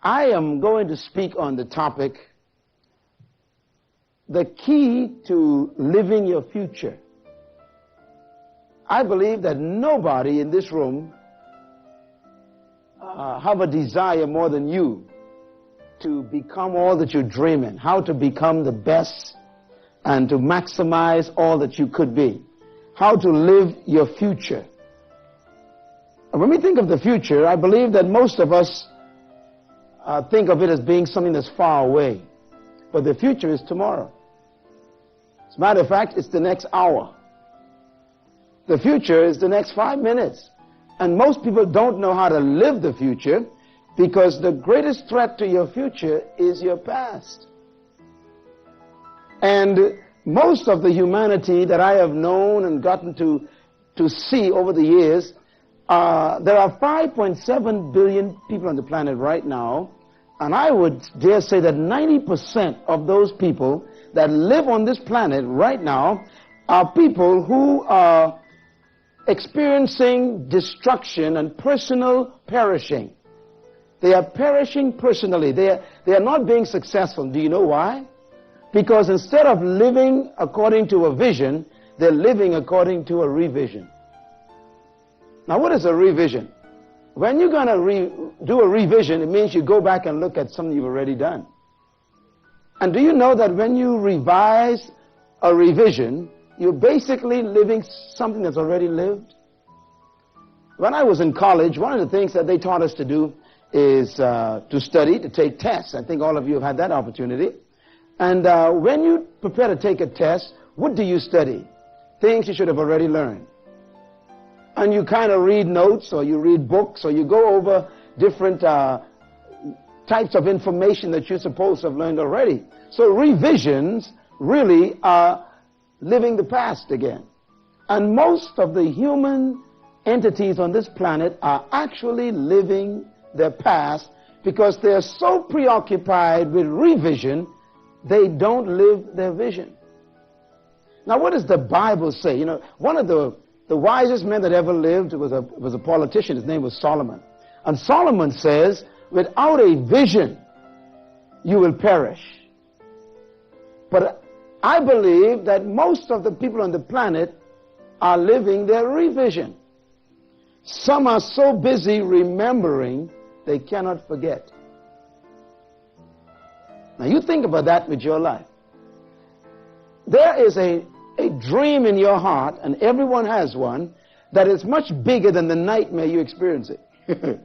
I am going to speak on the topic, the key to living your future. I believe that nobody in this room have a desire more than you to become all that you're dreaming, how to become the best and to maximize all that you could be, how to live your future. And when we think of the future, I believe that most of us think of it as being something that's far away. But the future is tomorrow. As a matter of fact, it's the next hour. The future is the next 5 minutes. And most people don't know how to live the future because the greatest threat to your future is your past. And most of the humanity that I have known and gotten to see over the years, there are 5.7 billion people on the planet right now, and I would dare say that 90% of those people that live on this planet right now are people who are experiencing destruction and personal perishing. They are perishing personally. They are not being successful. Do you know why? Because instead of living according to a vision, they're living according to a revision. Now, what is a revision? When you're going to do a revision, it means you go back and look at something you've already done. And do you know that when you revise a revision, you're basically living something that's already lived? When I was in college, one of the things that they taught us to do is to study, to take tests. I think all of you have had that opportunity. And when you prepare to take a test, what do you study? Things you should have already learned. And you kind of read notes, or you read books, or you go over different types of information that you're supposed to have learned already. So revisions really are living the past again. And most of the human entities on this planet are actually living their past because they're so preoccupied with revision, they don't live their vision. Now, what does the Bible say? You know, one of the wisest men that ever lived was a politician. His name was Solomon. And Solomon says, without a vision, you will perish. But I believe that most of the people on the planet are living their revision. Some are so busy remembering, they cannot forget. Now, you think about that with your life. There is a dream in your heart, and everyone has one, that is much bigger than the nightmare you experience it.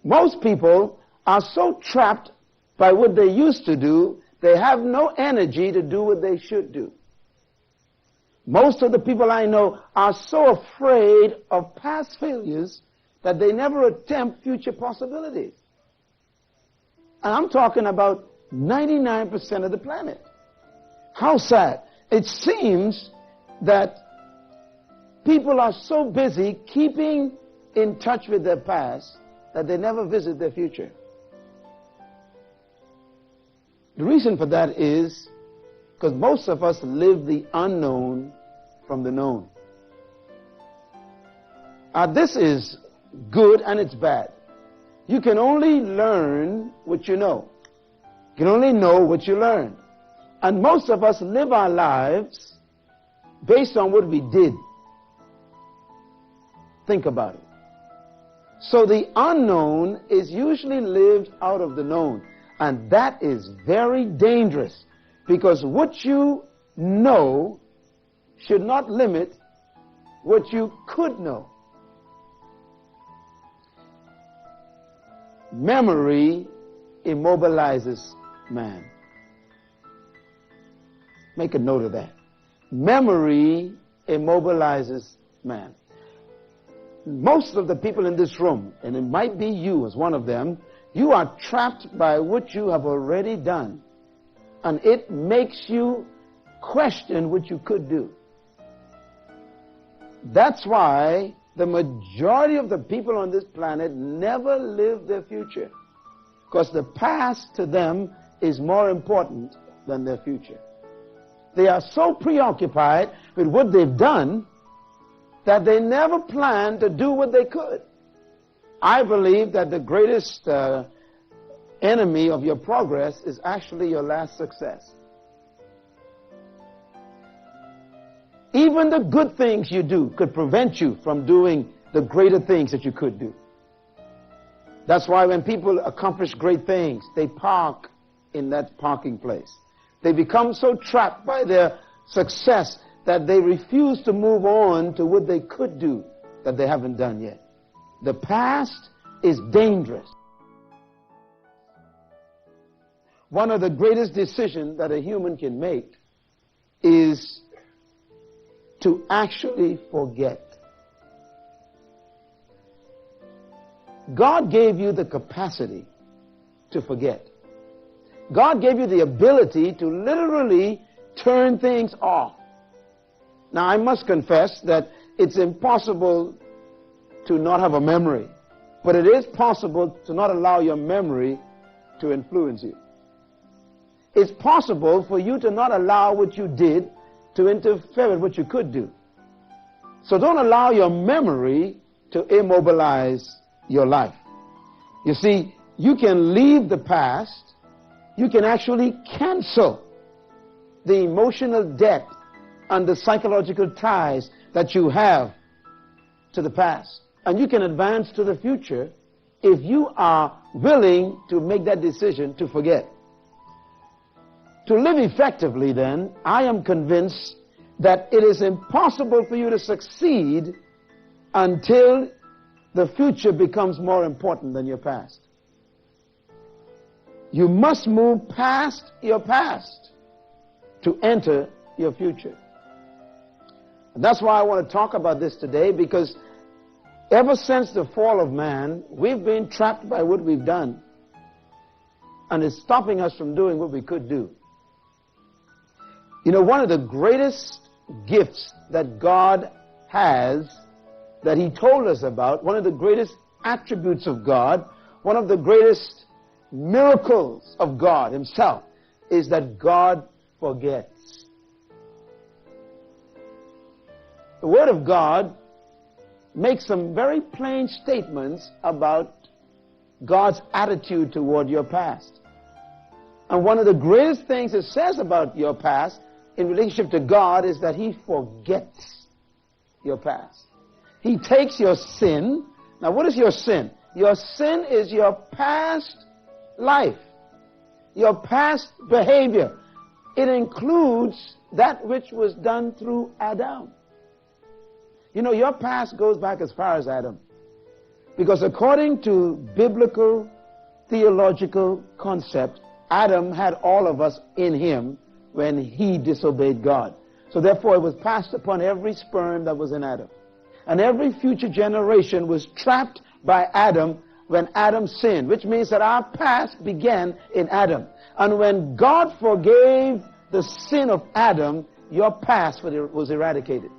Most people are so trapped by what they used to do, they have no energy to do what they should do. Most of the people I know are so afraid of past failures that they never attempt future possibilities. And I'm talking about 99% of the planet. How sad. It seems that people are so busy keeping in touch with their past that they never visit their future. The reason for that is because most of us live the unknown from the known. This is good and it's bad. You can only learn what you know. You can only know what you learn. And most of us live our lives based on what we did. Think about it. So the unknown is usually lived out of the known. And that is very dangerous because what you know should not limit what you could know. Memory immobilizes man. Make a note of that. Memory immobilizes man. Most of the people in this room, and it might be you as one of them, you are trapped by what you have already done. And it makes you question what you could do. That's why the majority of the people on this planet never live their future. Because the past to them is more important than their future. They are so preoccupied with what they've done that they never plan to do what they could. I believe that the greatest enemy of your progress is actually your last success. Even the good things you do could prevent you from doing the greater things that you could do. That's why when people accomplish great things, they park in that parking place. They become so trapped by their success that they refuse to move on to what they could do that they haven't done yet. The past is dangerous. One of the greatest decisions that a human can make is to actually forget. God gave you the capacity to forget. God gave you the ability to literally turn things off. Now, I must confess that it's impossible to not have a memory, but it is possible to not allow your memory to influence you. It's possible for you to not allow what you did to interfere with what you could do. So don't allow your memory to immobilize your life. You see, you can leave the past. You can actually cancel the emotional debt and the psychological ties that you have to the past. And you can advance to the future if you are willing to make that decision to forget. To live effectively, then, I am convinced that it is impossible for you to succeed until the future becomes more important than your past. You must move past your past to enter your future. And that's why I want to talk about this today, because ever since the fall of man, we've been trapped by what we've done, and it's stopping us from doing what we could do. You know, one of the greatest gifts that God has, that He told us about, one of the greatest attributes of God, one of the greatest miracles of God Himself, is that God forgets. The Word of God makes some very plain statements about God's attitude toward your past. And one of the greatest things it says about your past in relationship to God is that He forgets your past. He takes your sin. Now, what is your sin? Your sin is your past life, your past behavior. It includes that which was done through Adam. You know, your past goes back as far as Adam. Because according to biblical, theological concept, Adam had all of us in him when he disobeyed God. So therefore it was passed upon every sperm that was in Adam. And every future generation was trapped by Adam when Adam sinned, which means that our past began in Adam. And when God forgave the sin of Adam, your past was eradicated.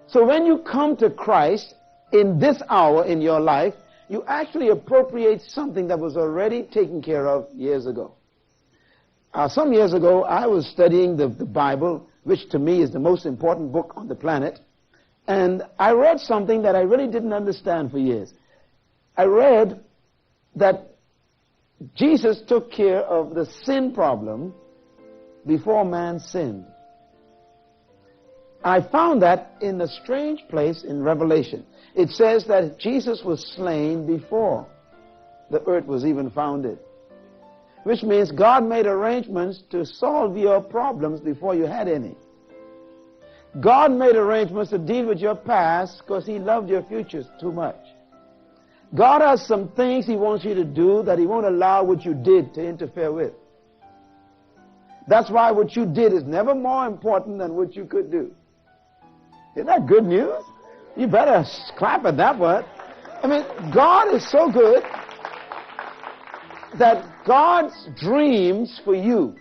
So when you come to Christ in this hour in your life, you actually appropriate something that was already taken care of years ago. Some years ago, I was studying the Bible, which to me is the most important book on the planet. And I read something that I really didn't understand for years. I read that Jesus took care of the sin problem before man sinned. I found that in a strange place in Revelation. It says that Jesus was slain before the earth was even founded, which means God made arrangements to solve your problems before you had any. God made arrangements to deal with your past because He loved your future too much. God has some things He wants you to do that He won't allow what you did to interfere with. That's why what you did is never more important than what you could do. Isn't that good news? You better clap at that one. I mean, God is so good that God's dreams for you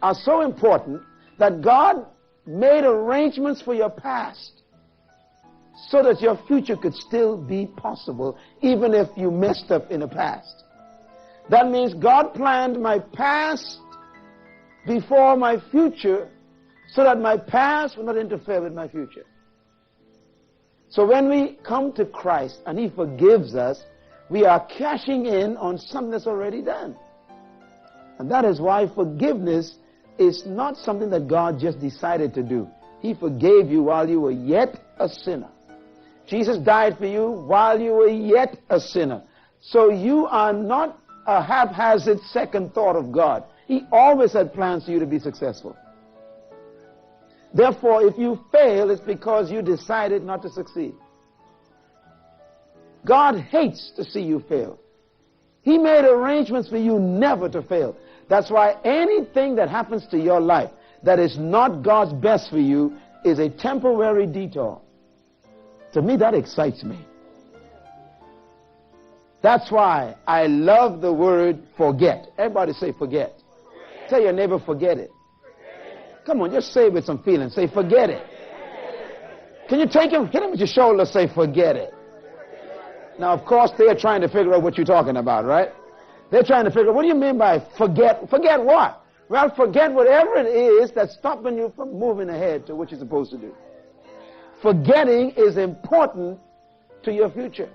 are so important that God made arrangements for your past so that your future could still be possible even if you messed up in the past. That means God planned my past before my future so that my past will not interfere with my future. So when we come to Christ and He forgives us, We are cashing in on something that's already done. And that is why forgiveness is not something that God just decided to do. He forgave you while you were yet a sinner. Jesus died for you while you were yet a sinner. So you are not a haphazard second thought of God. He always had plans for you to be successful. Therefore, if you fail, it's because you decided not to succeed. God hates to see you fail. He made arrangements for you never to fail. That's why anything that happens to your life that is not God's best for you is a temporary detour. To me, that excites me. That's why I love the word forget. Everybody say forget. Tell your neighbor, forget it. Come on, just say it with some feeling. Say, forget it. Can you take him, hit him with your shoulder, say, forget it. Now, of course, they're trying to figure out what you're talking about, right? They're trying to figure out, what do you mean by forget? Forget what? Well, forget whatever it is that's stopping you from moving ahead to what you're supposed to do. Forgetting is important to your future.